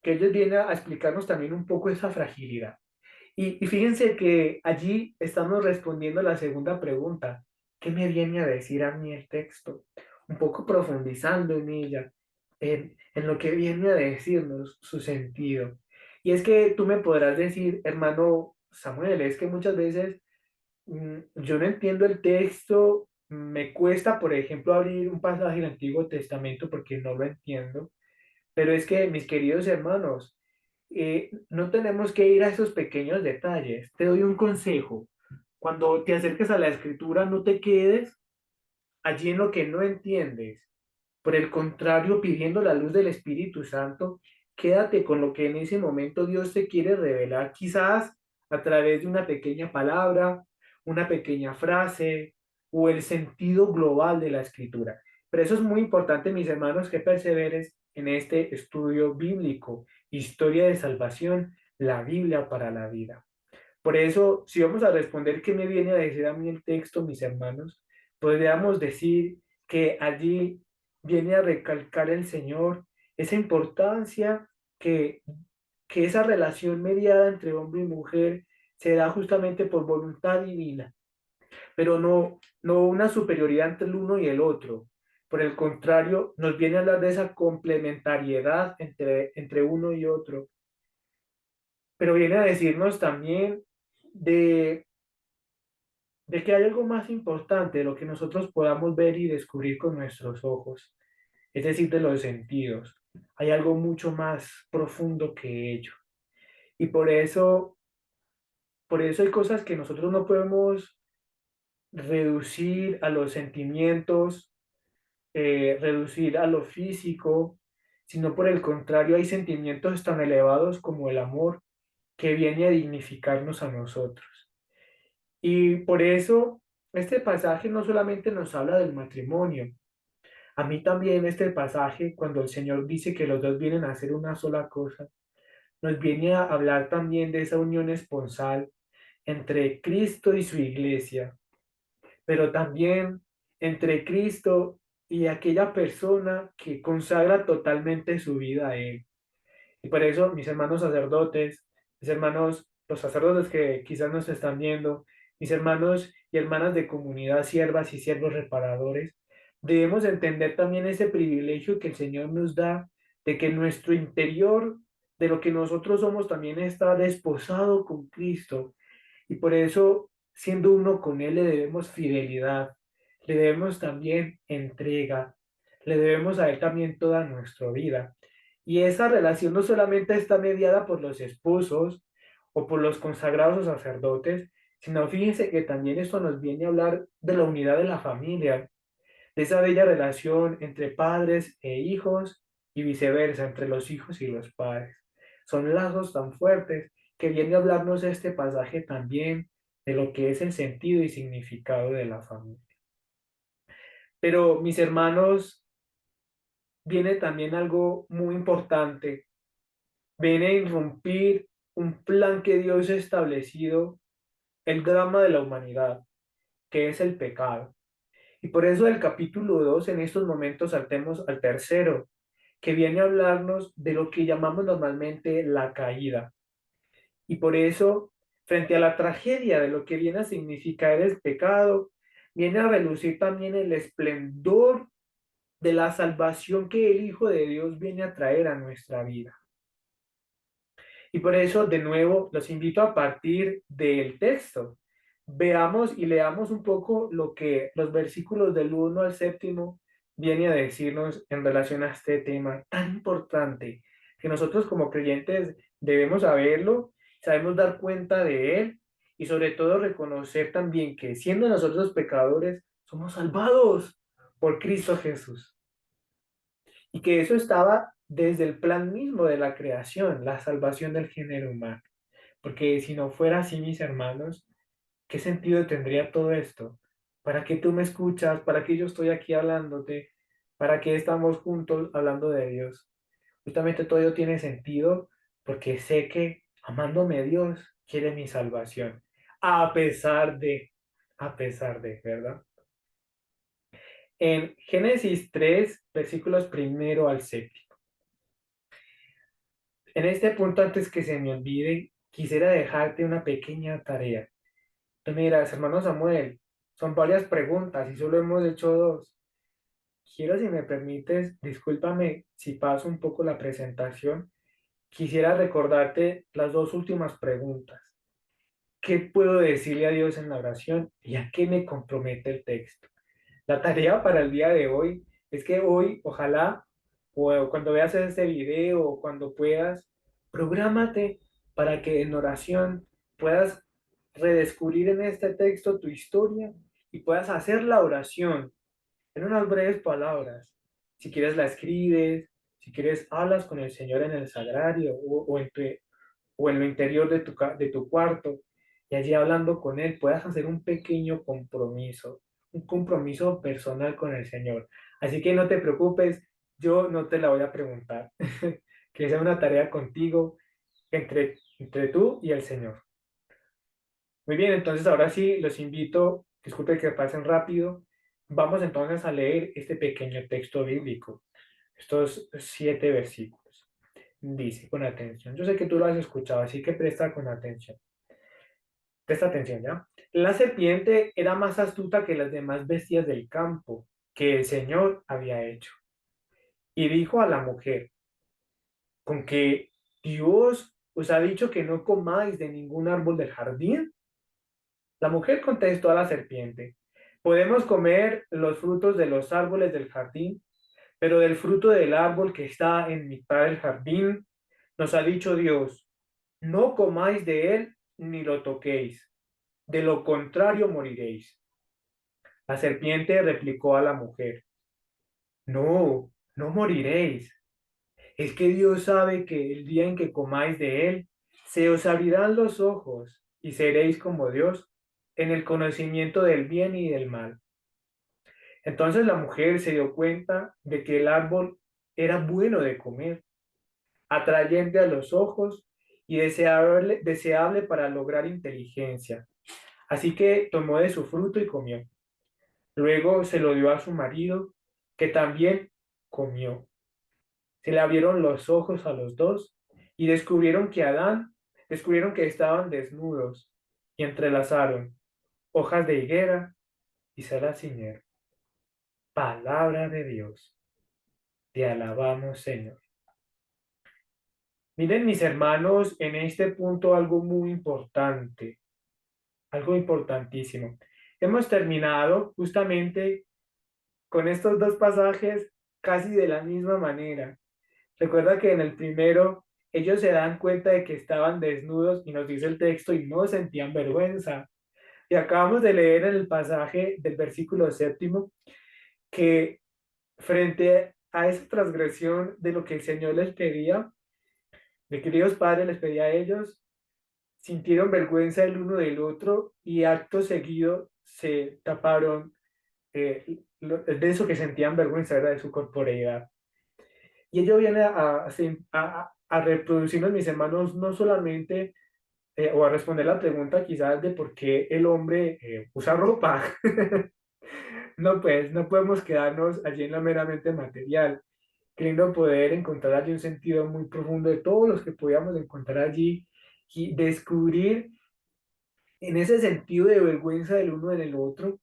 ellos vienen a explicarnos también un poco esa fragilidad. Y fíjense que allí estamos respondiendo a la segunda pregunta: ¿qué me viene a decir a mí el texto? Un poco profundizando en ella, en lo que viene a decirnos su sentido. Y es que tú me podrás decir, hermano Samuel, es que muchas veces yo no entiendo el texto, me cuesta, por ejemplo, abrir un pasaje del Antiguo Testamento porque no lo entiendo, pero es que, mis queridos hermanos, no tenemos que ir a esos pequeños detalles. Te doy un consejo. Cuando te acerques a la escritura, no te quedes allí en lo que no entiendes. Por el contrario, pidiendo la luz del Espíritu Santo, quédate con lo que en ese momento Dios te quiere revelar, quizás a través de una pequeña palabra, una pequeña frase o el sentido global de la escritura. Pero eso es muy importante, mis hermanos, que perseveres en este estudio bíblico, historia de salvación, la Biblia para la vida. Por eso, si vamos a responder qué me viene a decir a mí el texto, mis hermanos, podríamos decir que allí viene a recalcar el Señor esa importancia que, que esa relación mediada entre hombre y mujer se da justamente por voluntad divina, pero no una superioridad entre el uno y el otro. Por el contrario, nos viene a hablar de esa complementariedad entre uno y otro, pero viene a decirnos también de que hay algo más importante de lo que nosotros podamos ver y descubrir con nuestros ojos, es decir, de los sentidos. Hay algo mucho más profundo que ello. Y por eso hay cosas que nosotros no podemos reducir a los sentimientos, reducir a lo físico, sino por el contrario, hay sentimientos tan elevados como el amor que viene a dignificarnos a nosotros. Y por eso este pasaje no solamente nos habla del matrimonio. A mí también este pasaje, cuando el Señor dice que los dos vienen a ser una sola cosa, nos viene a hablar también de esa unión esponsal entre Cristo y su iglesia, pero también entre Cristo y aquella persona que consagra totalmente su vida a Él. Y por eso, mis hermanos sacerdotes, mis hermanos, los sacerdotes que quizás nos están viendo, mis hermanos y hermanas de comunidad, siervas y siervos reparadores, debemos entender también ese privilegio que el Señor nos da de que nuestro interior, de lo que nosotros somos, también está desposado con Cristo. Y por eso, siendo uno con Él, le debemos fidelidad, le debemos también entrega, le debemos a Él también toda nuestra vida. Y esa relación no solamente está mediada por los esposos o por los consagrados o sacerdotes, sino fíjense que también esto nos viene a hablar de la unidad de la familia, de esa bella relación entre padres e hijos y viceversa, entre los hijos y los padres. Son lazos tan fuertes que viene a hablarnos este pasaje también de lo que es el sentido y significado de la familia. Pero mis hermanos, viene también algo muy importante, viene a irrumpir un plan que Dios ha establecido, el drama de la humanidad, que es el pecado. Y por eso el capítulo 2 en estos momentos saltemos al tercero, que viene a hablarnos de lo que llamamos normalmente la caída. Y por eso, frente a la tragedia de lo que viene a significar el pecado, viene a relucir también el esplendor de la salvación que el Hijo de Dios viene a traer a nuestra vida. Y por eso, de nuevo, los invito a partir del texto. Veamos y leamos un poco lo que los versículos del 1 al 7 viene a decirnos en relación a este tema tan importante que nosotros como creyentes debemos saberlo, sabemos dar cuenta de él y sobre todo reconocer también que siendo nosotros pecadores, somos salvados por Cristo Jesús. Y que eso estaba desde el plan mismo de la creación, la salvación del género humano. Porque si no fuera así, mis hermanos, ¿qué sentido tendría todo esto? ¿Para qué tú me escuchas? ¿Para qué yo estoy aquí hablándote? ¿Para qué estamos juntos hablando de Dios? Justamente todo ello tiene sentido porque sé que amándome Dios quiere mi salvación. A pesar de, ¿verdad? En Génesis 3 versículos primero al 7. En este punto, antes que se me olvide, quisiera dejarte una pequeña tarea. Tú miras, hermano Samuel, son varias preguntas y solo hemos hecho dos. Quiero, si me permites, discúlpame si paso un poco la presentación. Quisiera recordarte las dos últimas preguntas. ¿Qué puedo decirle a Dios en la oración y a qué me compromete el texto? La tarea para el día de hoy es que hoy, ojalá, o cuando veas este video o cuando puedas, prográmate para que en oración puedas redescubrir en este texto tu historia y puedas hacer la oración en unas breves palabras. Si quieres la escribes, si quieres hablas con el Señor en el sagrario o en lo interior de de tu cuarto y allí hablando con Él puedas hacer un compromiso personal con el Señor. Así que no te preocupes, yo no te la voy a preguntar. Que sea una tarea contigo, entre tú y el Señor. Muy bien, entonces ahora sí los invito, disculpe que pasen rápido, vamos entonces a leer este pequeño texto bíblico, estos 7 versículos. Dice con atención, yo sé que tú lo has escuchado, así que presta con atención. Presta atención, ¿ya? La serpiente era más astuta que las demás bestias del campo que el Señor había hecho. Y dijo a la mujer, con que Dios os ha dicho que no comáis de ningún árbol del jardín. La mujer contestó a la serpiente, podemos comer los frutos de los árboles del jardín, pero del fruto del árbol que está en mitad del jardín, nos ha dicho Dios, no comáis de él ni lo toquéis, de lo contrario moriréis. La serpiente replicó a la mujer, no, no moriréis. Es que Dios sabe que el día en que comáis de él, se os abrirán los ojos y seréis como Dios en el conocimiento del bien y del mal. Entonces la mujer se dio cuenta de que el árbol era bueno de comer, atrayente a los ojos y deseable para lograr inteligencia. Así que tomó de su fruto y comió. Luego se lo dio a su marido, que también comió. Se le abrieron los ojos a los dos y descubrieron que estaban desnudos y entrelazaron hojas de higuera y se las ciñeron. Palabra de Dios. Te alabamos, Señor. Miren, mis hermanos, en este punto algo muy importante, algo importantísimo. Hemos terminado justamente con estos dos pasajes casi de la misma manera. Recuerda que en el primero ellos se dan cuenta de que estaban desnudos y nos dice el texto y no sentían vergüenza. Y acabamos de leer en el pasaje del versículo 7 que frente a esa transgresión de lo que el Señor les pedía, de que Dios Padre les pedía a ellos, sintieron vergüenza el uno del otro y acto seguido se taparon de eso que sentían vergüenza, era de su corporeidad. Y ello viene a reproducirnos, mis hermanos, no solamente, o a responder la pregunta quizás de por qué el hombre usa ropa. No, pues, no podemos quedarnos allí en lo meramente material, queriendo poder encontrar allí un sentido muy profundo de todos los que podíamos encontrar allí y descubrir en ese sentido de vergüenza del uno en el otro,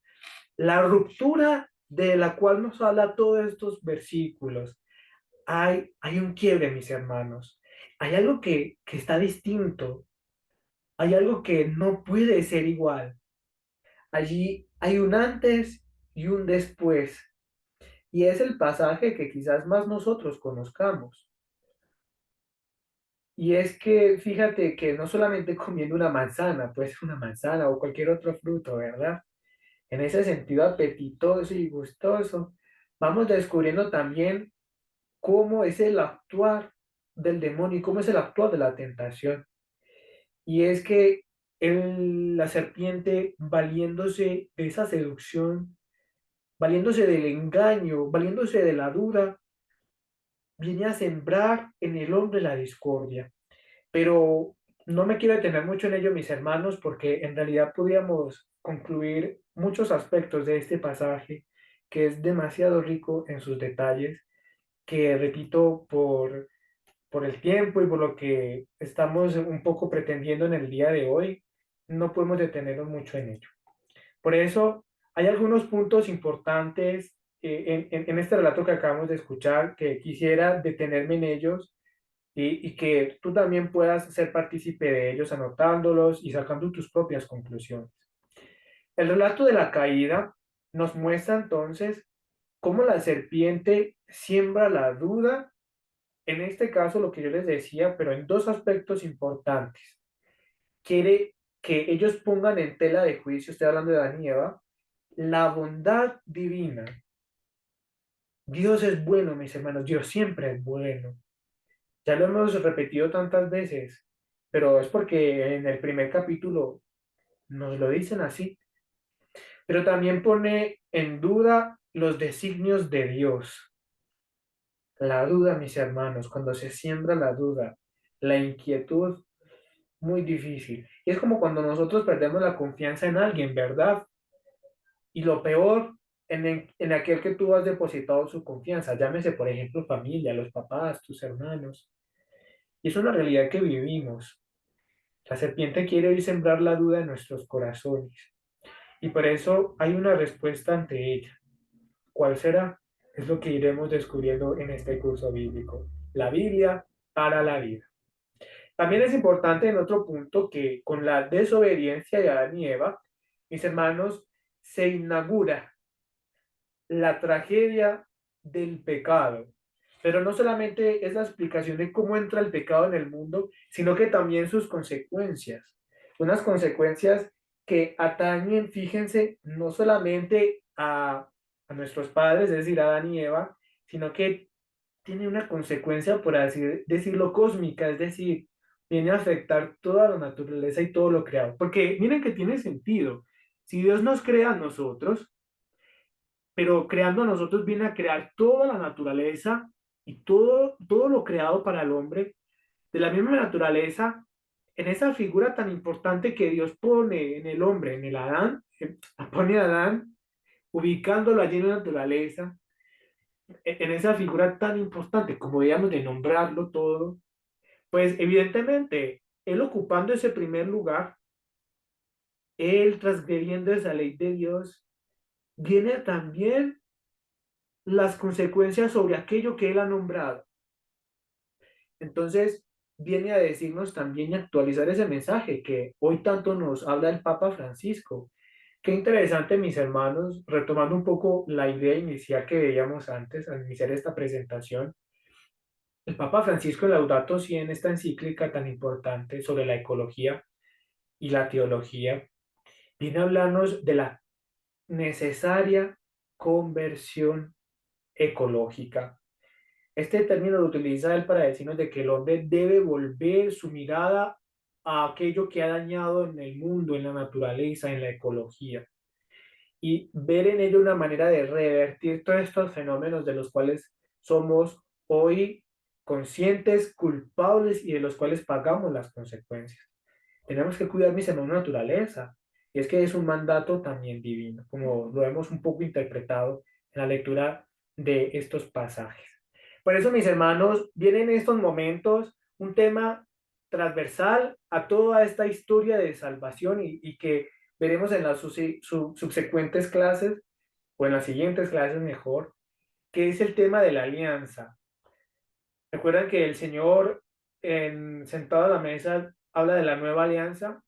la ruptura de la cual nos habla todos estos versículos. Hay un quiebre, mis hermanos. Hay algo que está distinto. Hay algo que no puede ser igual. Allí hay un antes y un después. Y es el pasaje que quizás más nosotros conozcamos. Y es que fíjate que no solamente comiendo una manzana, pues una manzana o cualquier otro fruto, ¿verdad? En ese sentido apetitoso y gustoso, vamos descubriendo también cómo es el actuar del demonio y cómo es el actuar de la tentación. Y es que la serpiente, valiéndose de esa seducción, valiéndose del engaño, valiéndose de la duda, viene a sembrar en el hombre la discordia. Pero no me quiero detener mucho en ello, mis hermanos, porque en realidad podríamos concluir muchos aspectos de este pasaje, que es demasiado rico en sus detalles, que repito, por el tiempo y por lo que estamos un poco pretendiendo en el día de hoy, no podemos detenernos mucho en ello. Por eso, hay algunos puntos importantes en este relato que acabamos de escuchar que quisiera detenerme en ellos y que tú también puedas ser partícipe de ellos anotándolos y sacando tus propias conclusiones. El relato de la caída nos muestra entonces cómo la serpiente siembra la duda, en este caso lo que yo les decía, pero en dos aspectos importantes. Quiere que ellos pongan en tela de juicio, estoy hablando de Adán y Eva, la bondad divina. Dios es bueno, mis hermanos, Dios siempre es bueno. Ya lo hemos repetido tantas veces, pero es porque en el primer capítulo nos lo dicen así. Pero también pone en duda los designios de Dios. La duda, mis hermanos, cuando se siembra la duda, la inquietud, muy difícil. Y es como cuando nosotros perdemos la confianza en alguien, ¿verdad? Y lo peor, en aquel que tú has depositado su confianza, llámese por ejemplo familia, los papás, tus hermanos. Y es una realidad que vivimos. La serpiente quiere hoy sembrar la duda en nuestros corazones. Y por eso hay una respuesta ante ella. ¿Cuál será? Es lo que iremos descubriendo en este curso bíblico. La Biblia para la vida. También es importante en otro punto que con la desobediencia de Adán y Eva, mis hermanos, se inaugura la tragedia del pecado. Pero no solamente es la explicación de cómo entra el pecado en el mundo, sino que también sus consecuencias. Unas consecuencias que atañen, fíjense, no solamente a nuestros padres, es decir, a Adán y Eva, sino que tiene una consecuencia, por así decirlo, cósmica, es decir, viene a afectar toda la naturaleza y todo lo creado. Porque miren que tiene sentido. Si Dios nos crea a nosotros, pero creando a nosotros viene a crear toda la naturaleza y todo lo creado para el hombre, de la misma naturaleza, en esa figura tan importante que Dios pone en el hombre, en el Adán, pone a Adán, ubicándolo allí en la naturaleza, en esa figura tan importante, como digamos de nombrarlo todo, pues evidentemente, él ocupando ese primer lugar, él transgrediendo esa ley de Dios, viene también las consecuencias sobre aquello que él ha nombrado. Entonces, viene a decirnos también y actualizar ese mensaje que hoy tanto nos habla el Papa Francisco. Qué interesante, mis hermanos, retomando un poco la idea inicial que veíamos antes al iniciar esta presentación. El Papa Francisco en Laudato Si, en esta encíclica tan importante sobre la ecología y la teología, viene a hablarnos de la necesaria conversión ecológica. Este término lo utiliza él para decirnos de que el hombre debe volver su mirada a aquello que ha dañado en el mundo, en la naturaleza, en la ecología, y ver en ello una manera de revertir todos estos fenómenos de los cuales somos hoy conscientes, culpables y de los cuales pagamos las consecuencias. Tenemos que cuidar, mis hermanos, naturaleza. Y es que es un mandato también divino, como lo hemos un poco interpretado en la lectura de estos pasajes. Por eso, mis hermanos, vienen en estos momentos un tema transversal a toda esta historia de salvación y que veremos en las subsecuentes clases, o en las siguientes clases mejor, que es el tema de la alianza. Recuerdan que el Señor, sentado a la mesa, habla de la nueva alianza,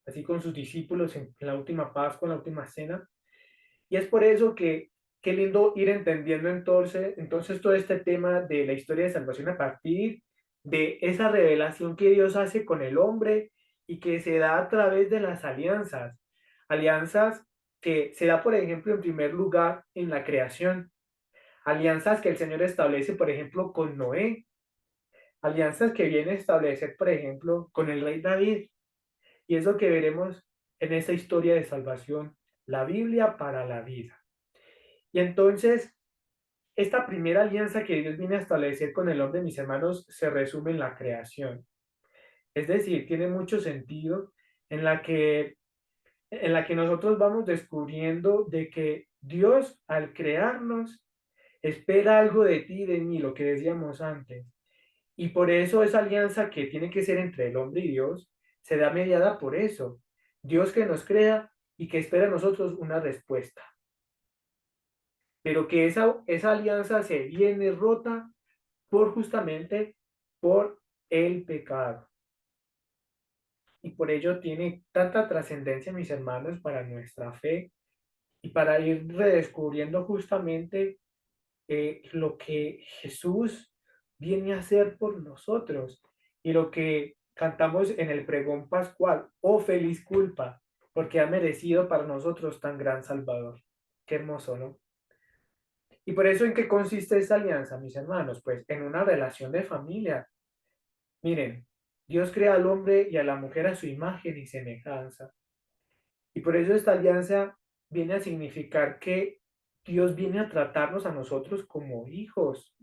así con sus discípulos en la última Pascua, en la última cena. Y es por eso que qué lindo ir entendiendo entonces todo este tema de la historia de salvación a partir de esa revelación que Dios hace con el hombre y que se da a través de las alianzas. Alianzas que se da, por ejemplo, en primer lugar en la creación. Alianzas que el Señor establece, por ejemplo, con Noé. Alianzas que viene a establecer, por ejemplo, con el rey David. Y es lo que veremos en esta historia de salvación, la Biblia para la vida. Y entonces, esta primera alianza que Dios viene a establecer con el hombre, mis hermanos, se resume en la creación. Es decir, tiene mucho sentido en la que, en la que nosotros vamos descubriendo de que Dios, al crearnos, espera algo de ti y de mí, lo que decíamos antes. Y por eso esa alianza que tiene que ser entre el hombre y Dios se da mediada por eso. Dios que nos crea y que espera a nosotros una respuesta. Pero que esa alianza se viene rota justamente por el pecado. Y por ello tiene tanta trascendencia, mis hermanos, para nuestra fe y para ir redescubriendo justamente lo que Jesús viene a hacer por nosotros y lo que cantamos en el pregón pascual, oh feliz culpa, porque ha merecido para nosotros tan gran Salvador. Qué hermoso, ¿no? Y por eso, ¿en qué consiste esta alianza, mis hermanos? Pues en una relación de familia. Miren, Dios crea al hombre y a la mujer a su imagen y semejanza. Y por eso esta alianza viene a significar que Dios viene a tratarnos a nosotros como hijos,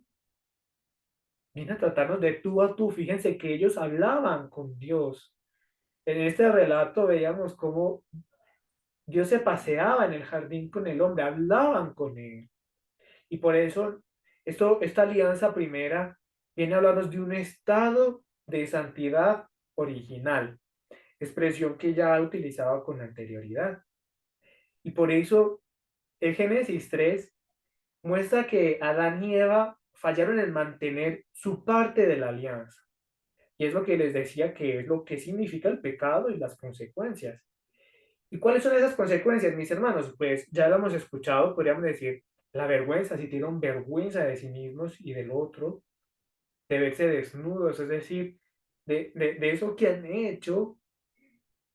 viene a tratarnos de tú a tú. Fíjense que ellos hablaban con Dios. En este relato veíamos cómo Dios se paseaba en el jardín con el hombre, hablaban con él. Y por eso esta alianza primera viene a hablarnos de un estado de santidad original, expresión que ya ha utilizado con anterioridad. Y por eso el Génesis 3 muestra que Adán y Eva fallaron en mantener su parte de la alianza. Y es lo que les decía que es lo que significa el pecado y las consecuencias. ¿Y cuáles son esas consecuencias, mis hermanos? Pues ya lo hemos escuchado, podríamos decir, la vergüenza, si tienen vergüenza de sí mismos y del otro, de verse desnudos, es decir, de eso que han hecho,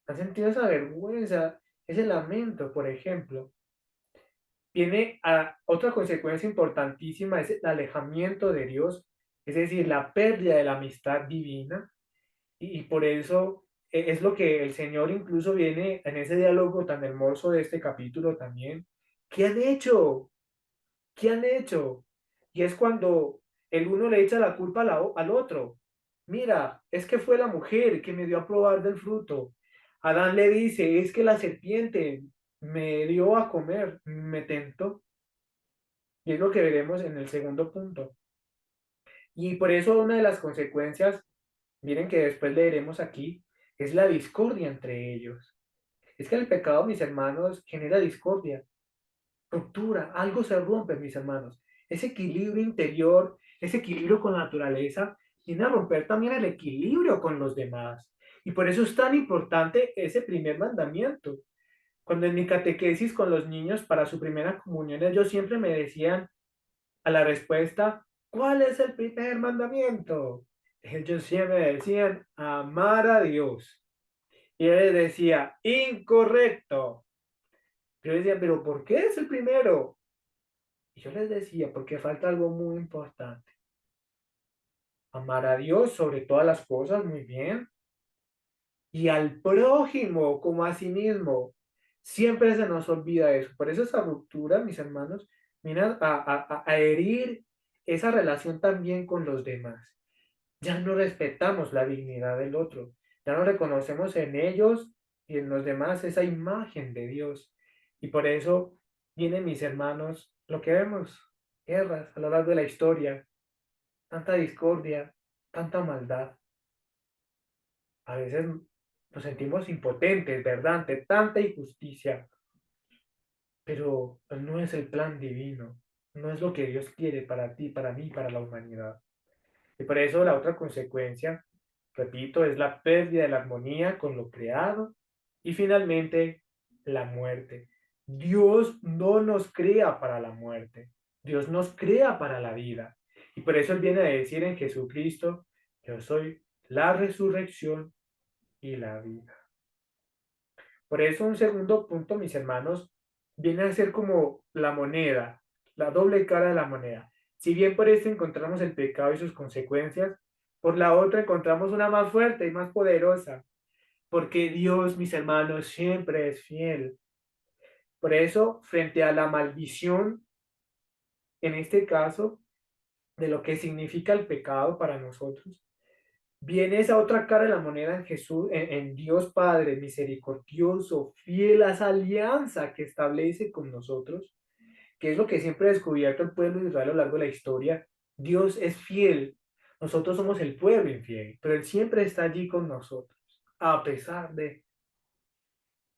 han sentido esa vergüenza, ese lamento, por ejemplo. Viene a otra consecuencia importantísima, es el alejamiento de Dios, es decir, la pérdida de la amistad divina, y por eso es lo que el Señor incluso viene en ese diálogo tan hermoso de este capítulo también. ¿Qué han hecho? ¿Qué han hecho? Y es cuando el uno le echa la culpa al otro. Mira, es que fue la mujer que me dio a probar del fruto. Adán le dice, es que la serpiente me dio a comer, me tentó. Y es lo que veremos en el segundo punto. Y por eso una de las consecuencias, miren que después leeremos aquí, es la discordia entre ellos. Es que el pecado, mis hermanos, genera discordia, ruptura, algo se rompe, mis hermanos. Ese equilibrio interior, ese equilibrio con la naturaleza, viene a romper también el equilibrio con los demás. Y por eso es tan importante ese primer mandamiento. Cuando en mi catequesis con los niños para su primera comunión, ellos siempre me decían a la respuesta, ¿cuál es el primer mandamiento? Ellos siempre decían, amar a Dios. Y él decía, incorrecto. Yo decía, pero ¿por qué es el primero? Y yo les decía, porque falta algo muy importante. Amar a Dios sobre todas las cosas, muy bien, y al prójimo como a sí mismo. Siempre se nos olvida eso. Por eso esa ruptura, mis hermanos, viene a herir esa relación también con los demás. Ya no respetamos la dignidad del otro, ya no reconocemos en ellos y en los demás esa imagen de Dios. Y por eso vienen, mis hermanos, lo que vemos, guerras a lo largo de la historia, tanta discordia, tanta maldad. A veces nos sentimos impotentes, ¿verdad? Ante tanta injusticia, pero no es el plan divino, no es lo que Dios quiere para ti, para mí, para la humanidad. Y por eso la otra consecuencia, repito, es la pérdida de la armonía con lo creado y finalmente la muerte. Dios no nos crea para la muerte, Dios nos crea para la vida. Y por eso Él viene a decir en Jesucristo, yo soy la resurrección y la vida. Por eso un segundo punto, mis hermanos, viene a ser como la moneda, la doble cara de la moneda. Si bien por esto encontramos el pecado y sus consecuencias, por la otra encontramos una más fuerte y más poderosa, porque Dios, mis hermanos, siempre es fiel. Por eso, frente a la maldición, en este caso, de lo que significa el pecado para nosotros, viene esa otra cara de la moneda en Jesús, en Dios Padre misericordioso, fiel a esa alianza que establece con nosotros, que es lo que siempre ha descubierto el pueblo de Israel a lo largo de la historia. Dios es fiel, nosotros somos el pueblo infiel, pero Él siempre está allí con nosotros, a pesar de...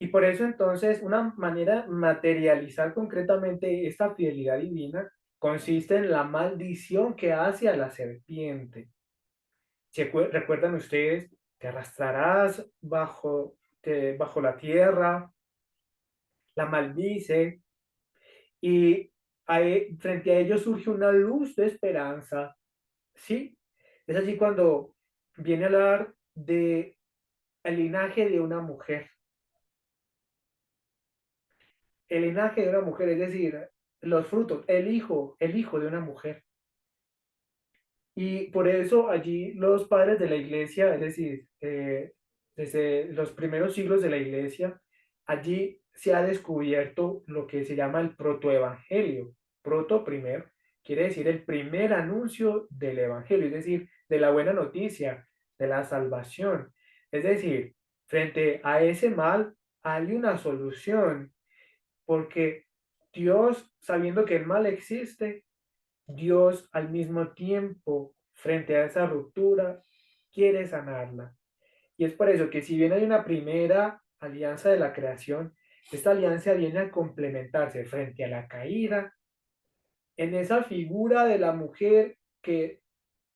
Y por eso entonces una manera de materializar concretamente esta fidelidad divina consiste en la maldición que hace a la serpiente. Si recuerdan ustedes, te arrastrarás bajo la tierra, la maldice y frente a ellos surge una luz de esperanza. ¿Sí? Es así cuando viene a hablar de el linaje de una mujer. El linaje de una mujer, es decir, los frutos, el hijo de una mujer. Y por eso allí los padres de la iglesia, es decir, desde los primeros siglos de la iglesia, allí se ha descubierto lo que se llama el protoevangelio. Proto primero quiere decir el primer anuncio del evangelio, es decir, de la buena noticia, de la salvación. Es decir, frente a ese mal hay una solución, porque Dios, sabiendo que el mal existe, Dios al mismo tiempo, frente a esa ruptura, quiere sanarla. Y es por eso que si bien hay una primera alianza de la creación, esta alianza viene a complementarse frente a la caída en esa figura de la mujer que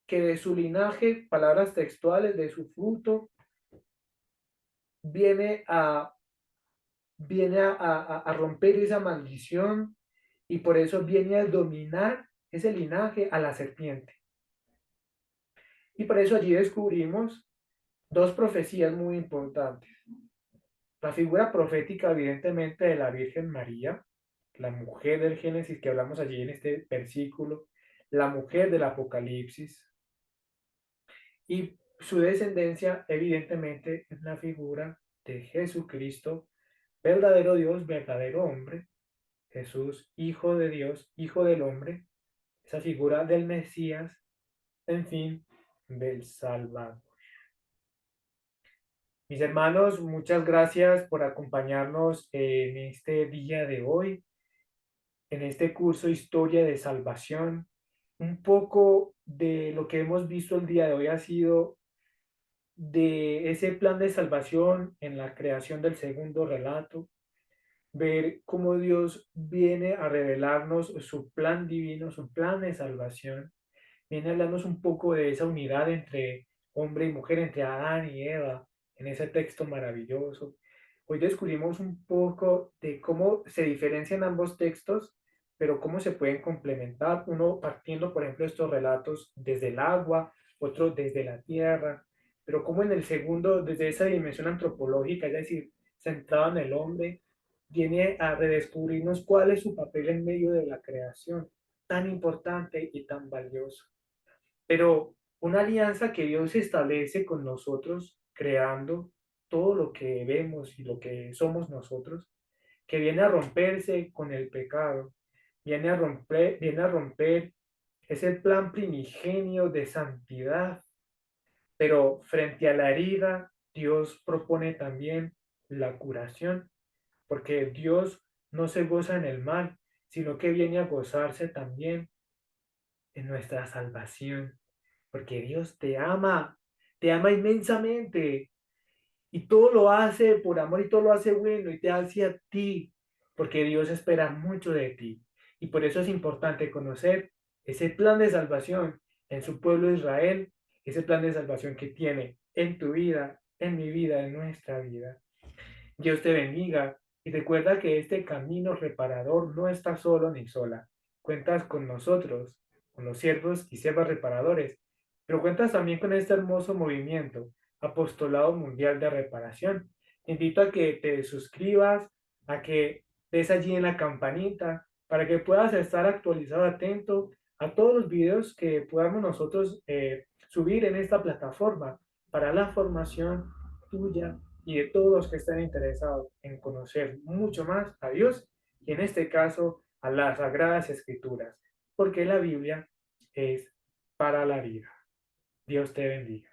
de su linaje, palabras textuales, de su fruto, viene a, viene a romper esa maldición y por eso viene a dominar ese linaje a la serpiente. Y por eso allí descubrimos dos profecías muy importantes. La figura profética, evidentemente, de la Virgen María, la mujer del Génesis que hablamos allí en este versículo, la mujer del Apocalipsis, y su descendencia, evidentemente, es la figura de Jesucristo, verdadero Dios, verdadero hombre, Jesús, hijo de Dios, hijo del hombre, esa figura del Mesías, en fin, del Salvador. Mis hermanos, muchas gracias por acompañarnos en este día de hoy, en este curso Historia de Salvación. Un poco de lo que hemos visto el día de hoy ha sido de ese plan de salvación en la creación del segundo relato, ver cómo Dios viene a revelarnos su plan divino, su plan de salvación, viene a hablarnos un poco de esa unidad entre hombre y mujer, entre Adán y Eva, en ese texto maravilloso. Hoy descubrimos un poco de cómo se diferencian ambos textos, pero cómo se pueden complementar, uno partiendo, por ejemplo, estos relatos desde el agua, otro desde la tierra, pero como en el segundo, desde esa dimensión antropológica, es decir, centrado en el hombre, viene a redescubrirnos cuál es su papel en medio de la creación, tan importante y tan valioso. Pero una alianza que Dios establece con nosotros, creando todo lo que vemos y lo que somos nosotros, que viene a romperse con el pecado, viene a romper ese plan primigenio de santidad, pero frente a la herida, Dios propone también la curación, porque Dios no se goza en el mal, sino que viene a gozarse también en nuestra salvación, porque Dios te ama inmensamente y todo lo hace por amor y todo lo hace bueno y te hace a ti, porque Dios espera mucho de ti. Y por eso es importante conocer ese plan de salvación en su pueblo Israel, ese plan de salvación que tiene en tu vida, en mi vida, en nuestra vida. Dios te bendiga y recuerda que este camino reparador no está solo ni sola. Cuentas con nosotros, con los siervos y siervas reparadores, pero cuentas también con este hermoso movimiento, Apostolado Mundial de Reparación. Te invito a que te suscribas, a que des allí en la campanita, para que puedas estar actualizado, atento a todos los videos que podamos nosotros subir en esta plataforma para la formación tuya y de todos los que estén interesados en conocer mucho más a Dios y en este caso a las Sagradas Escrituras, porque la Biblia es para la vida. Dios te bendiga.